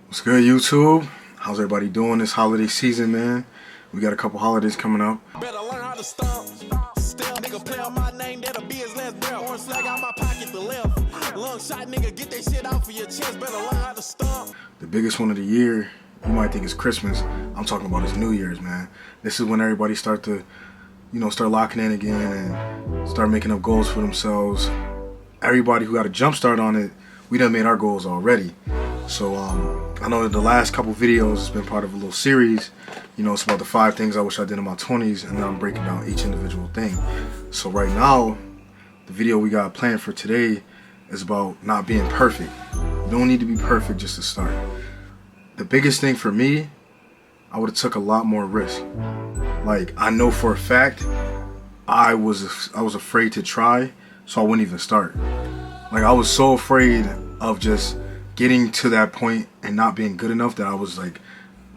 What's good, YouTube? How's everybody doing this holiday season, man? We got a couple holidays coming up. Better learn how to stomp. Still, nigga, play on my name, that'll be his last breath. Orange flag out my pocket, the left. Long shot, nigga, get that shit out for your chest. Better learn how to stomp. The biggest one of the year, you might think it's Christmas. I'm talking about it's New Year's, man. This is when everybody start locking in again and start making up goals for themselves. Everybody who got a jump start on it, we done made our goals already. So I know that the last couple videos has been part of a little series. You know, it's about the 5 things I wish I did in my 20s, and then I'm breaking down each individual thing. So right now, the video we got planned for today is about not being perfect. You don't need to be perfect just to start. The biggest thing for me, I would have took a lot more risk. Like, I know for a fact I was afraid to try, so I wouldn't even start. Like, I was so afraid of just getting to that point and not being good enough that I was like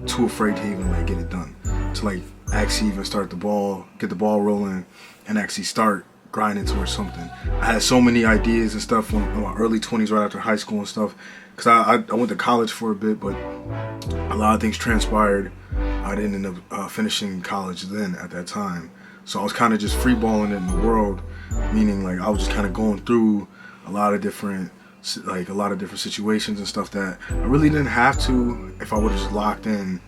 too afraid to even like get it done, to like actually even start the ball, get the ball rolling, and actually start grinding towards something. I had so many ideas and stuff in my early 20s, right after high school and stuff, because I went to college for a bit, but a lot of things transpired. I didn't end up finishing college then at that time, so I was kind of just freeballing it in the world, meaning like I was just kind of going through a lot of different situations and stuff that I really didn't have to if I would have just locked in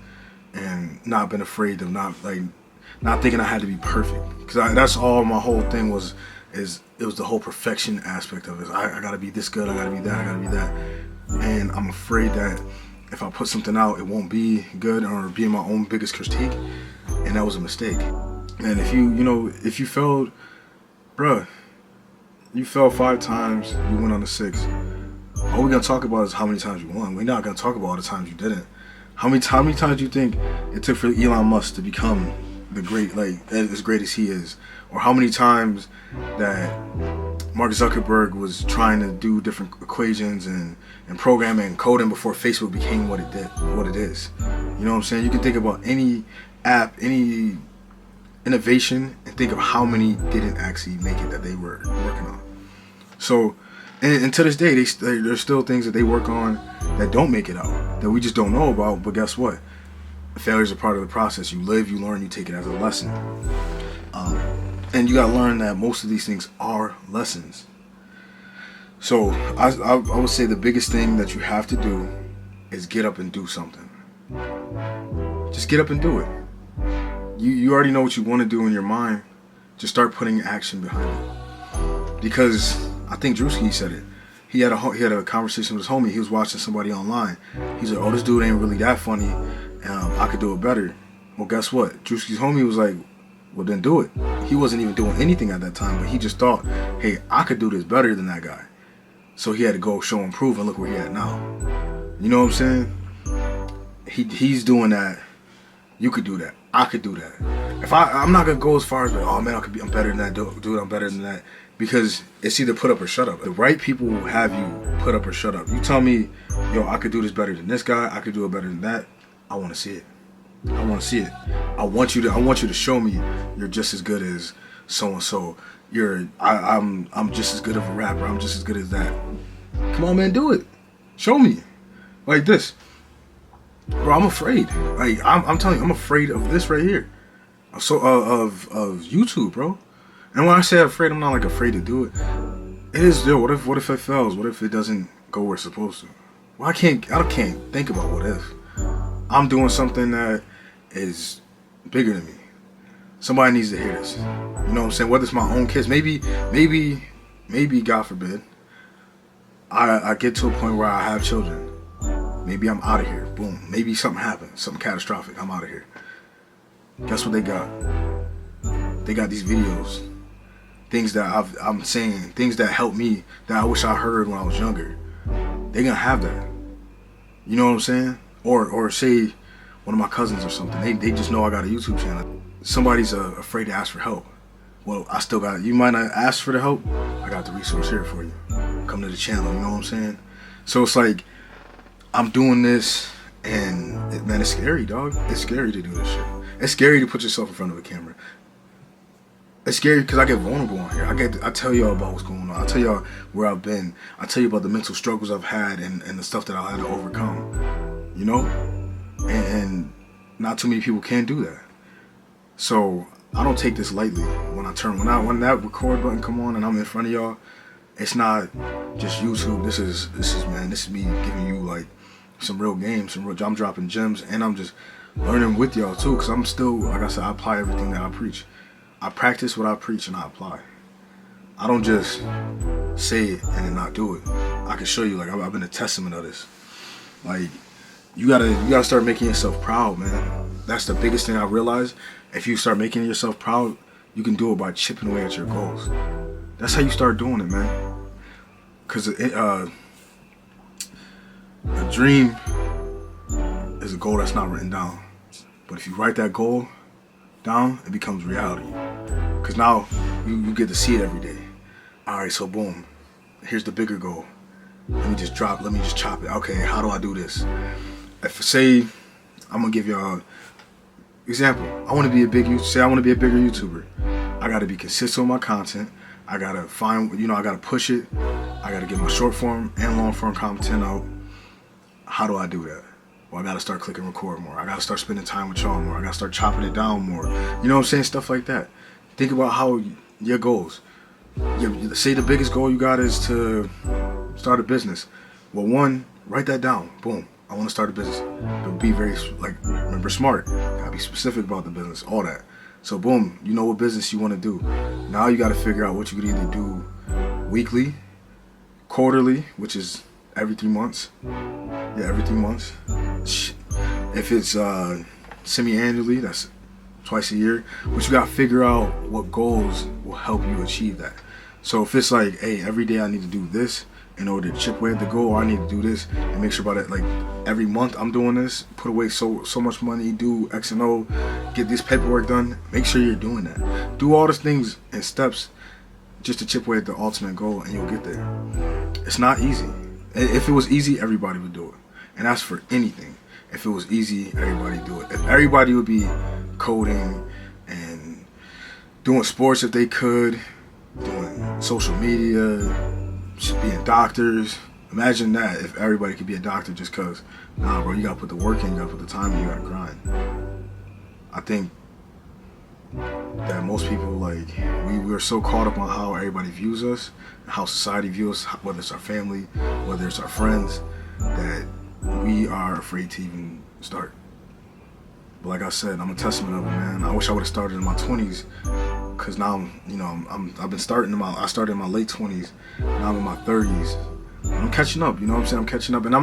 and not been afraid of not thinking I had to be perfect, because that's all my whole thing was. It was the whole perfection aspect of it. I gotta be this good, I gotta be that, I gotta be that, and I'm afraid that if I put something out it won't be good or be my own biggest critique, and that was a mistake. And if you failed, bruh, you fell 5 times, you went on the 6th. All we're gonna talk about is how many times you won. We're not gonna talk about all the times you didn't. How many times do you think it took for Elon Musk to become the great, like as great as he is? Or how many times that Mark Zuckerberg was trying to do different equations and programming and coding before Facebook became what it is. You know what I'm saying? You can think about any app, any innovation, and think of how many didn't actually make it that they were working on. So, and to this day, there's still things that they work on that don't make it out, that we just don't know about. But guess what? Failure is a part of the process. You live, you learn, you take it as a lesson. And you gotta learn that most of these things are lessons. So I would say the biggest thing that you have to do is get up and do something. Just get up and do it. You already know what you want to do in your mind. Just start putting action behind it. Because I think Drewski said it. He had a conversation with his homie. He was watching somebody online. He's like, "Oh, this dude ain't really that funny. I could do it better." Well, guess what? Drewski's homie was like, "Well, then do it." He wasn't even doing anything at that time, but he just thought, "Hey, I could do this better than that guy." So he had to go show and prove, and look where he at now. You know what I'm saying? He's doing that. You could do that. I could do that. I'm not gonna go as far as like, "Oh man, I'm better than that dude. I'm better than that," because it's either put up or shut up. The right people will have you put up or shut up. You tell me, "Yo, I could do this better than this guy. I could do it better than that." I want to see it. I want to see it. I want you to show me you're just as good as so and so. I'm just as good of a rapper. I'm just as good as that. Come on, man, do it. Show me. Like this. Bro, I'm afraid. Like I'm telling you, I'm afraid of this right here. So of YouTube, bro. And when I say afraid, I'm not like afraid to do it. It is, yo, what if it fails? What if it doesn't go where it's supposed to? Well, I can't think about what if. I'm doing something that is bigger than me. Somebody needs to hear this. You know what I'm saying? Whether it's my own kids, maybe God forbid, I get to a point where I have children. Maybe I'm out of here. Boom. Maybe something happens, something catastrophic. I'm out of here. Guess what they got? They got these videos, things that I'm saying, things that help me, that I wish I heard when I was younger. They gonna have that. You know what I'm saying? Or say one of my cousins or something. They just know I got a YouTube channel. Somebody's afraid to ask for help. Well, I still got it. You might not ask for the help. I got the resource here for you. Come to the channel. You know what I'm saying? So it's like I'm doing this, and man, it's scary, dog. It's scary to do this shit. It's scary to put yourself in front of a camera. It's scary because I get vulnerable on here. I tell y'all about what's going on. I tell y'all where I've been. I tell you about the mental struggles I've had and the stuff that I had to overcome. You you know? And not too many people can do that. So I don't take this lightly. When that record button come on and I'm in front of y'all, it's not just YouTube. This is me giving you like some real games, I'm dropping gems, and I'm just learning with y'all too, because I'm still, like I said, I apply everything that I preach. I practice what I preach and I apply. I don't just say it and then not do it. I can show you, like I've been a testament of this. Like you gotta start making yourself proud, man. That's the biggest thing I realized. If you start making yourself proud, you can do it by chipping away at your goals. That's how you start doing it, man. Because a dream is a goal that's not written down. But if you write that goal down, it becomes reality. Because now you get to see it every day. All right, so boom, here's the bigger goal. Let me just chop it. Okay, how do I do this? If say, I'm gonna give y'all example. I want to be a bigger YouTuber. I gotta be consistent with my content. I gotta I gotta push it. I gotta get my short form and long form content out. How do I do that? Well, I gotta start clicking record more. I gotta start spending time with y'all more. I gotta start chopping it down more. You know what I'm saying? Stuff like that. Think about how your goals. Say the biggest goal you got is to start a business. Well, one, write that down. Boom. I want to start a business. But be very, remember, smart. Gotta be specific about the business. All that. So boom, you know what business you want to do. Now you got to figure out what you could either do weekly, quarterly, which is every 3 months. Yeah, every 3 months. If it's semi-annually, that's twice a year. But you got to figure out what goals will help you achieve that. So if it's like, hey, every day I need to do this in order to chip away at the goal, or I need to do this and make sure about it, like every month I'm doing this, put away so much money, do X and O, get this paperwork done. Make sure you're doing that. Do all these things in steps just to chip away at the ultimate goal, and you'll get there. It's not easy. If it was easy, everybody would do it. And that's for anything. If it was easy, everybody would do it. If everybody would be coding and doing sports if they could, doing social media, being doctors. Imagine that if everybody could be a doctor just because. Nah, bro, you gotta put the work in, you gotta put the time in, you gotta grind. I think that most people, like, we're so caught up on how everybody views us, how society views us, whether it's our family, whether it's our friends, that we are afraid to even start. But like I said, I'm a testament of it, man. I wish I would have started in my 20s, because now I started in my late 20s, now I'm in my 30s. I'm catching up, you know what I'm saying? I'm catching up, and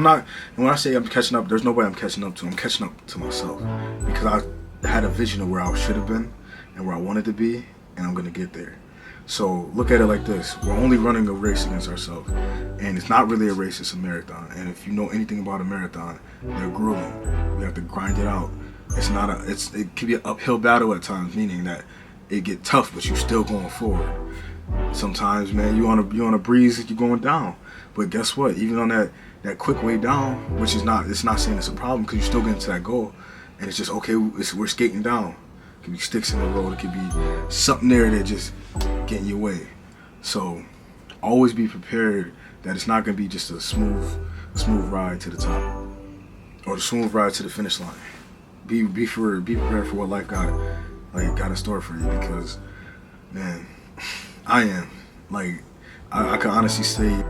when I say I'm catching up, there's nobody I'm catching up to. I'm catching up to myself, because I had a vision of where I should have been and where I wanted to be, and I'm gonna get there. So look at it like this: we're only running a race against ourselves, and it's not really a race; it's a marathon. And if you know anything about a marathon, they're grueling. We have to grind it out. It can be an uphill battle at times, meaning that it get tough, but you still going forward. Sometimes, man, you on a breeze, you're going down. But guess what? Even on that quick way down, which is it's not saying it's a problem, because you're still getting to that goal, and it's just okay. We're skating down. It could be sticks in the road. It could be something there that just getting your way. So always be prepared that it's not gonna be just a smooth ride to the top or the smooth ride to the finish line. Be prepared for what life got in store for you, because, man, I am. Like, I can honestly say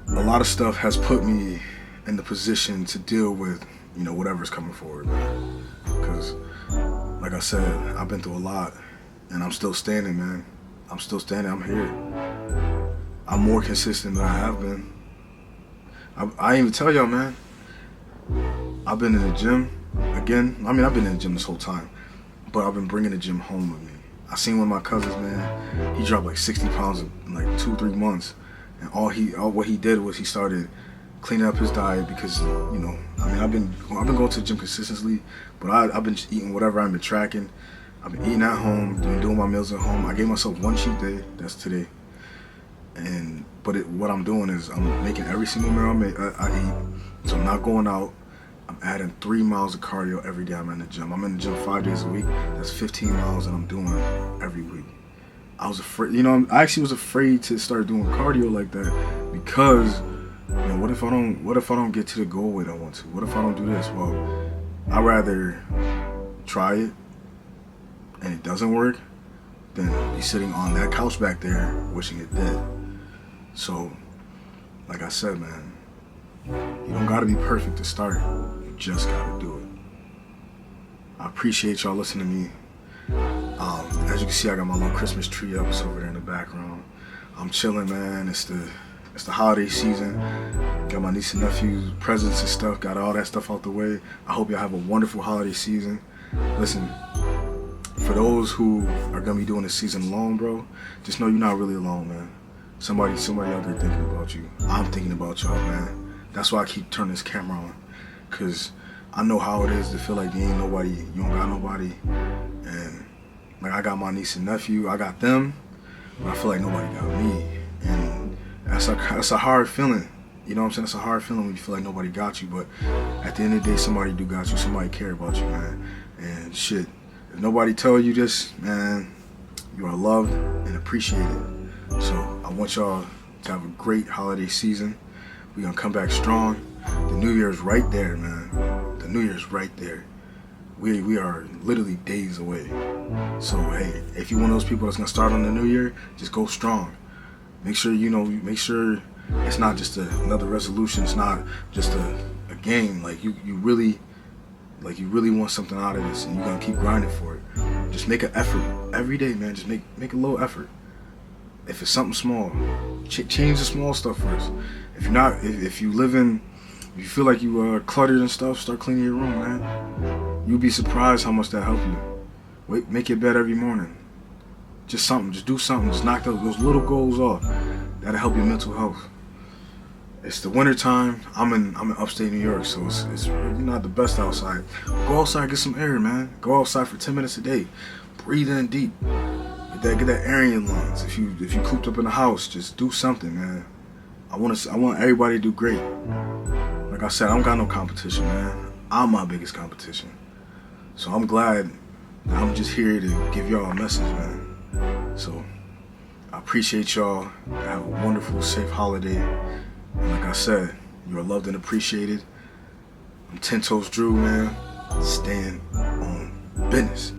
a lot of stuff has put me in the position to deal with, whatever's coming forward, man. Because, like I said, I've been through a lot, and I'm still standing, man. I'm still standing. I'm here. I'm more consistent than I have been. I didn't even tell y'all, man. I've been in the gym again. I mean, I've been in the gym this whole time, but I've been bringing the gym home with me. I seen one of my cousins, man. He dropped like 60 pounds in like 2-3 months, and all what he did was he started cleaning up his diet, because I've been going to the gym consistently, but I've been just eating whatever I've been tracking. I've been eating at home, doing my meals at home. I gave myself one cheat day. That's today. But what I'm doing is I'm making every single meal I eat. So I'm not going out. I'm adding 3 miles of cardio every day I'm in the gym. I'm in the gym 5 days a week. That's 15 miles that I'm doing every week. I was afraid, I actually was afraid to start doing cardio like that, because Man, what if I don't get to the goal weight I want to? What if I don't do this? Well, I'd rather try it and it doesn't work than be sitting on that couch back there wishing it did. So, like I said, man, you don't gotta be perfect to start. You just gotta do it. I appreciate y'all listening to me. As you can see, I got my little Christmas tree up. It's over there in the background. I'm chilling, man. It's the holiday season. Got my niece and nephews presents and stuff. Got all that stuff out the way. I hope y'all have a wonderful holiday season. Listen, for those who are gonna be doing this season alone, bro, just know you're not really alone, man. Somebody out there thinking about you. I'm thinking about y'all, man. That's why I keep turning this camera on, cause I know how it is to feel like you ain't nobody, you don't got nobody, and like I got my niece and nephew, I got them, but I feel like nobody got me, and that's a hard feeling. You know what I'm saying? It's a hard feeling when you feel like nobody got you, but at the end of the day, somebody do got you. Somebody care about you, man. And shit, if nobody tell you this, man, you are loved and appreciated. So I want y'all to have a great holiday season. We're gonna come back strong. The New Year's right there, man. The New Year's right there. We are literally days away. So hey, if you're one of those people that's gonna start on the New Year, just go strong. Make sure make sure it's not just another resolution. It's not just a game. Like you really want something out of this, and you're gonna keep grinding for it. Just make an effort every day, man. Just make a little effort. If it's something small, change the small stuff first. If you feel like you are cluttered and stuff, start cleaning your room, man. You'll be surprised how much that helps you. Make your bed every morning. Just do something. Just knock those little goals off. That'll help your mental health. It's the winter time. I'm in upstate New York, so it's really not the best outside. Go outside, get some air, man. Go outside for 10 minutes a day. Breathe in deep. Get that air in your lungs. If you cooped up in the house, just do something, man. I want everybody to do great. Like I said, I don't got no competition, man. I'm my biggest competition. So I'm glad that I'm just here to give y'all a message, man. So I appreciate y'all. Have a wonderful, safe holiday. And like I said, you are loved and appreciated. I'm 10 Toes Drew, man. Stand on business.